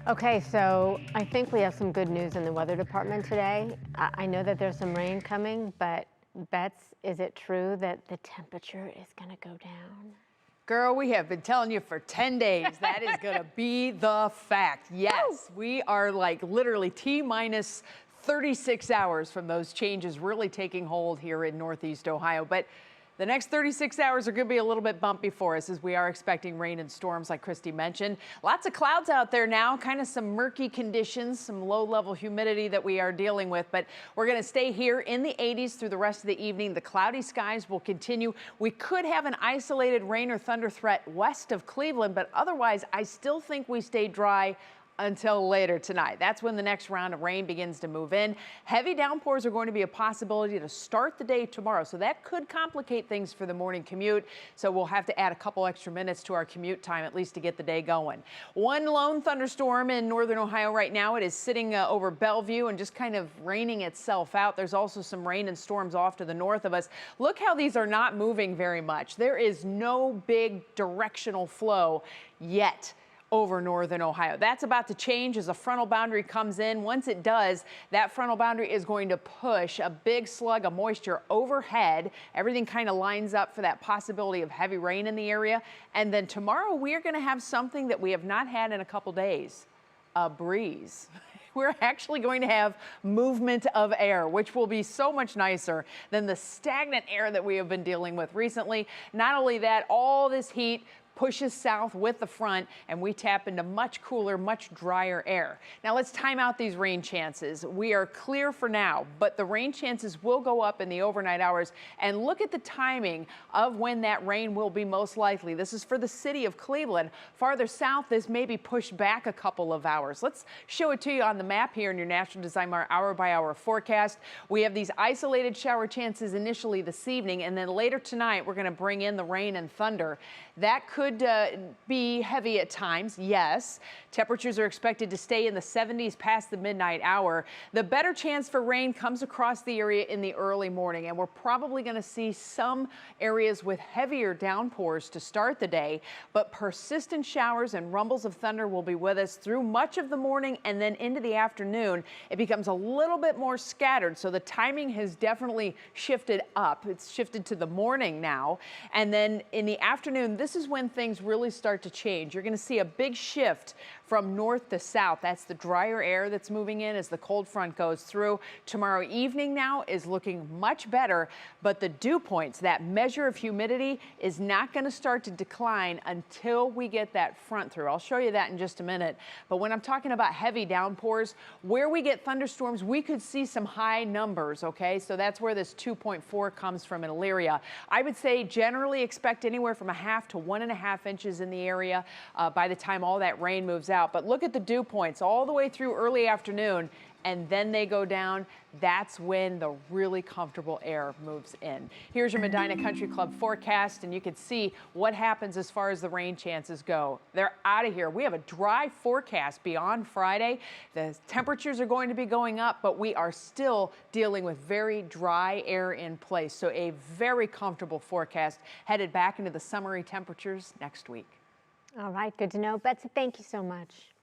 Okay, so I think we have some good news in the weather department today. I know that there's some rain coming, but Bets, is it true that the temperature is going to go down? Girl, we have been telling you for 10 days that is going to be the fact. Yes, we are like literally T minus 36 hours from those changes really taking hold here in Northeast Ohio. But the next 36 hours are going to be a little bit bumpy for us as we are expecting rain and storms like Christy mentioned. Lots of clouds out there now, kind of some murky conditions, some low level humidity that we are dealing with. But we're going to stay here in the 80s through the rest of the evening. The cloudy skies will continue. We could have an isolated rain or thunder threat west of Cleveland, but otherwise I still think we stay dry until later tonight. That's when the next round of rain begins to move in. Heavy downpours are going to be a possibility to start the day tomorrow, so that could complicate things for the morning commute. So we'll have to add a couple extra minutes to our commute time, at least to get the day going. One lone thunderstorm in northern Ohio right now. It is sitting over Bellevue and just kind of raining itself out. There's also some rain and storms off to the north of us. Look how these are not moving very much. There is no big directional flow yet over northern Ohio. That's about to change as a frontal boundary comes in. Once it does, that frontal boundary is going to push a big slug of moisture overhead. Everything kind of lines up for that possibility of heavy rain in the area. And then tomorrow we are going to have something that we have not had in a couple days, a breeze. We're actually going to have movement of air, which will be so much nicer than the stagnant air that we have been dealing with recently. Not only that, all this heat pushes south with the front and we tap into much cooler, much drier air. Now let's time out these rain chances. We are clear for now, but the rain chances will go up in the overnight hours. And look at the timing of when that rain will be most likely. This is for the city of Cleveland. Farther south, this may be pushed back a couple of hours. Let's show it to you on the map here in your National Design hour by hour forecast. We have these isolated shower chances initially this evening, and then later tonight we're going to bring in the rain and thunder. That could be heavy at times, yes. Temperatures are expected to stay in the 70s past the midnight hour. The better chance for rain comes across the area in the early morning, and we're probably going to see some areas with heavier downpours to start the day, but persistent showers and rumbles of thunder will be with us through much of the morning and then into the afternoon. It becomes a little bit more scattered, so the timing has definitely shifted up. It's shifted to the morning now, and then in the afternoon, this is when things really start to change. You're going to see a big shift from north to south. That's the drier air that's moving in as the cold front goes through. Tomorrow evening now is looking much better, but the dew points, that measure of humidity, is not going to start to decline until we get that front through. I'll show you that in just a minute. But when I'm talking about heavy downpours, where we get thunderstorms, we could see some high numbers, okay? So that's where this 2.4 comes from in Elyria. I would say generally expect anywhere from a half to 1.5 inches in the area by the time all that rain moves out. But look at the dew points all the way through early afternoon, and then they go down. That's when the really comfortable air moves in. Here's your Medina Country Club forecast, and you can see what happens as far as the rain chances go. They're out of here. We have a dry forecast beyond Friday. The temperatures are going to be going up, but we are still dealing with very dry air in place. So a very comfortable forecast headed back into the summery temperatures next week. All right, good to know. Betsy, thank you so much.